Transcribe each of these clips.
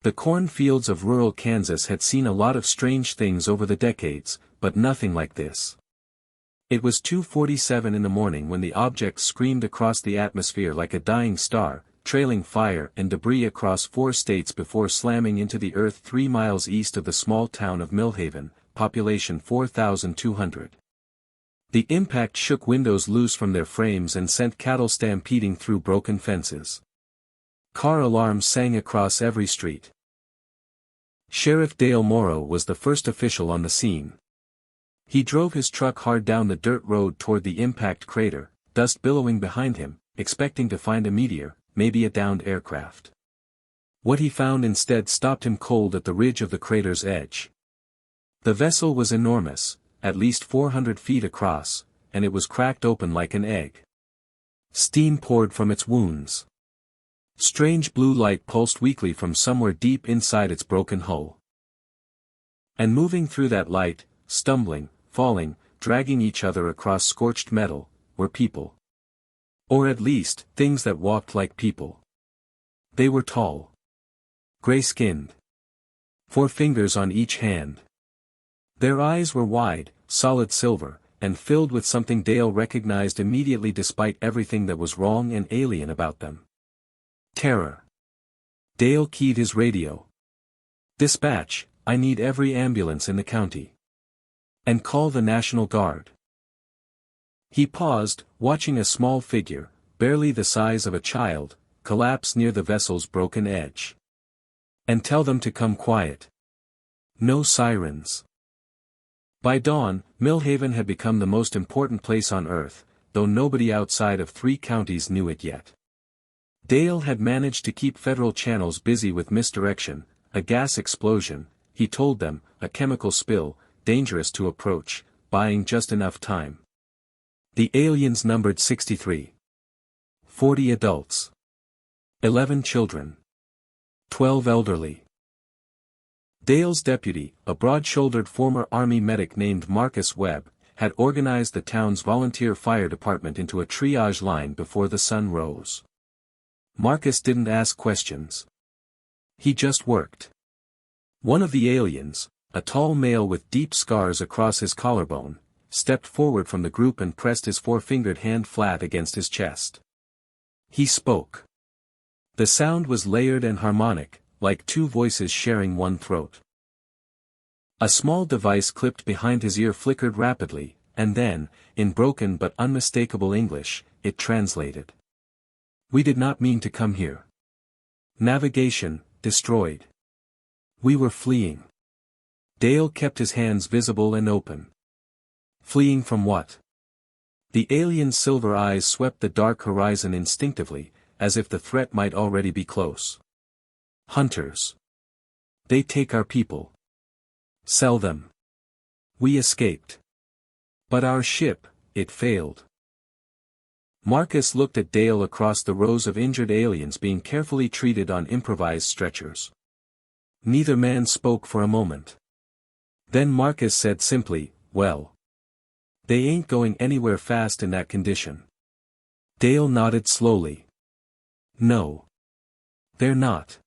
The cornfields of rural Kansas had seen a lot of strange things over the decades, but nothing like this. It was 2:47 in the morning when the object screamed across the atmosphere like a dying star, trailing fire and debris across 4 states before slamming into the earth 3 miles east of the small town of Millhaven, population 4,200. The impact shook windows loose from their frames and sent cattle stampeding through broken fences. Car alarms sang across every street. Sheriff Dale Morrow was the first official on the scene. He drove his truck hard down the dirt road toward the impact crater, dust billowing behind him, expecting to find a meteor, maybe a downed aircraft. What he found instead stopped him cold at the ridge of the crater's edge. The vessel was enormous, at least 400 feet across, and it was cracked open like an egg. Steam poured from its wounds. Strange blue light pulsed weakly from somewhere deep inside its broken hull. And moving through that light, stumbling, falling, dragging each other across scorched metal, were people. Or at least, things that walked like people. They were tall. Gray-skinned. 4 fingers on each hand. Their eyes were wide, solid silver, and filled with something Dale recognized immediately despite everything that was wrong and alien about them. Terror. Dale keyed his radio. "Dispatch, I need every ambulance in the county. And call the National Guard." He paused, watching a small figure, barely the size of a child, collapse near the vessel's broken edge. "And tell them to come quiet. No sirens." By dawn, Millhaven had become the most important place on Earth, though nobody outside of 3 counties knew it yet. Dale had managed to keep federal channels busy with misdirection, a gas explosion, he told them, a chemical spill, dangerous to approach, buying just enough time. The aliens numbered 63. 40 adults. 11 children. 12 elderly. Dale's deputy, a broad-shouldered former Army medic named Marcus Webb, had organized the town's volunteer fire department into a triage line before the sun rose. Marcus didn't ask questions. He just worked. One of the aliens, a tall male with deep scars across his collarbone, stepped forward from the group and pressed his 4-fingered hand flat against his chest. He spoke. The sound was layered and harmonic, like 2 voices sharing one throat. A small device clipped behind his ear flickered rapidly, and then, in broken but unmistakable English, it translated. "We did not mean to come here. Navigation, destroyed. We were fleeing." Dale kept his hands visible and open. Fleeing from what? The alien's silver eyes swept the dark horizon instinctively, as if the threat might already be close. "Hunters. They take our people. Sell them. We escaped. But our ship, it failed." Marcus looked at Dale across the rows of injured aliens being carefully treated on improvised stretchers. Neither man spoke for a moment. Then Marcus said simply, "Well. They ain't going anywhere fast in that condition." Dale nodded slowly. "No. They're not."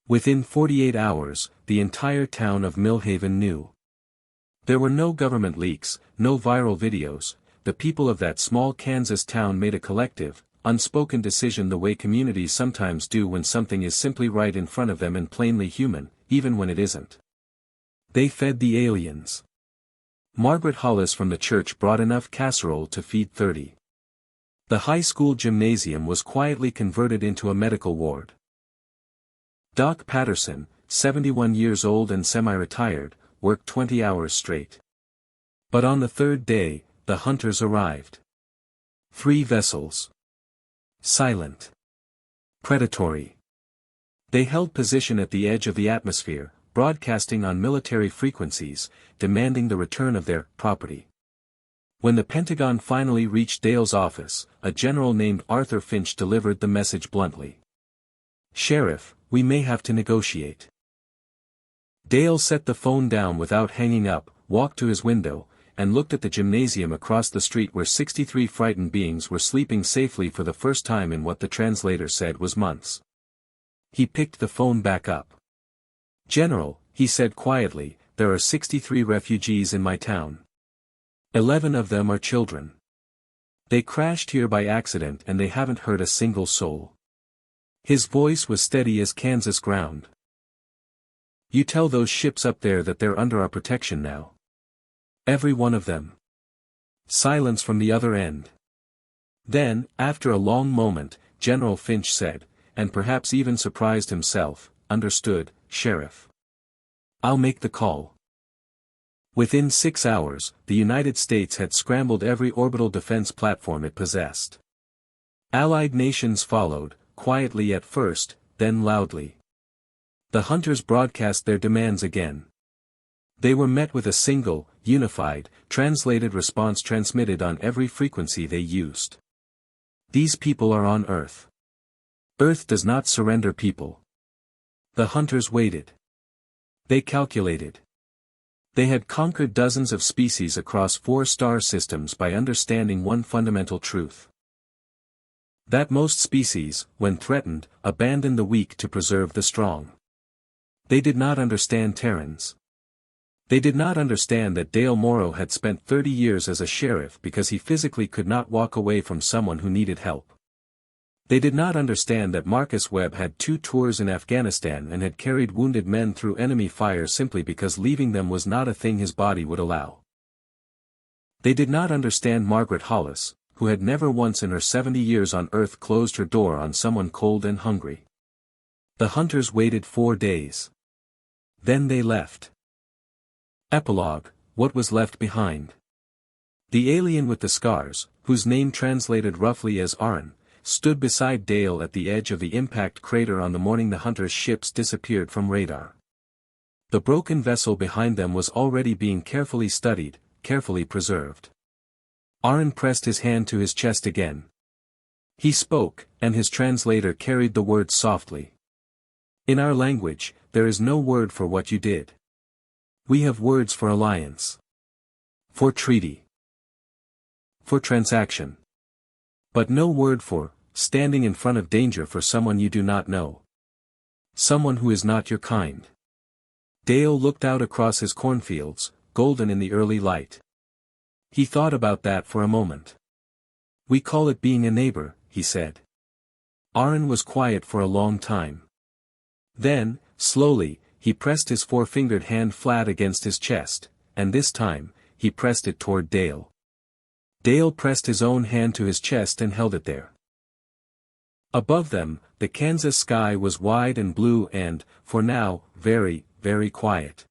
Within 48 hours, the entire town of Millhaven knew. There were no government leaks, no viral videos. The people of that small Kansas town made a collective, unspoken decision the way communities sometimes do when something is simply right in front of them and plainly human, even when it isn't. They fed the aliens. Margaret Hollis from the church brought enough casserole to feed 30. The high school gymnasium was quietly converted into a medical ward. Doc Patterson, 71 years old and semi-retired, worked 20 hours straight. But on the 3rd day, the hunters arrived. 3 vessels. Silent. Predatory. They held position at the edge of the atmosphere, broadcasting on military frequencies, demanding the return of their property. When the Pentagon finally reached Dale's office, a general named Arthur Finch delivered the message bluntly. "Sheriff, we may have to negotiate." Dale set the phone down without hanging up, walked to his window, and looked at the gymnasium across the street where 63 frightened beings were sleeping safely for the first time in what the translator said was months. He picked the phone back up. "General," he said quietly, "there are 63 refugees in my town. 11 of them are children. They crashed here by accident and they haven't hurt a single soul." His voice was steady as Kansas ground. "You tell those ships up there that they're under our protection now. Every one of them." Silence from the other end. Then, after a long moment, General Finch said, and perhaps even surprised himself, "Understood, Sheriff. I'll make the call." Within 6 hours, the United States had scrambled every orbital defense platform it possessed. Allied nations followed, quietly at first, then loudly. The hunters broadcast their demands again. They were met with a single, unified, translated response transmitted on every frequency they used. "These people are on Earth. Earth does not surrender people." The hunters waited. They calculated. They had conquered dozens of species across 4 star systems by understanding one fundamental truth. That most species, when threatened, abandon the weak to preserve the strong. They did not understand Terrans. They did not understand that Dale Morrow had spent 30 years as a sheriff because he physically could not walk away from someone who needed help. They did not understand that Marcus Webb had 2 tours in Afghanistan and had carried wounded men through enemy fire simply because leaving them was not a thing his body would allow. They did not understand Margaret Hollis, who had never once in her 70 years on Earth closed her door on someone cold and hungry. The hunters waited 4 days. Then they left. Epilogue: What was left behind? The alien with the scars, whose name translated roughly as Aran, stood beside Dale at the edge of the impact crater on the morning the hunters' ships disappeared from radar. The broken vessel behind them was already being carefully studied, carefully preserved. Aran pressed his hand to his chest again. He spoke, and his translator carried the words softly. "In our language, there is no word for what you did. We have words for alliance. For treaty. For transaction. But no word for, standing in front of danger for someone you do not know. Someone who is not your kind." Dale looked out across his cornfields, golden in the early light. He thought about that for a moment. "We call it being a neighbor," he said. Aran was quiet for a long time. Then, slowly, he pressed his 4-fingered hand flat against his chest, and this time, he pressed it toward Dale. Dale pressed his own hand to his chest and held it there. Above them, the Kansas sky was wide and blue and, for now, very, very quiet.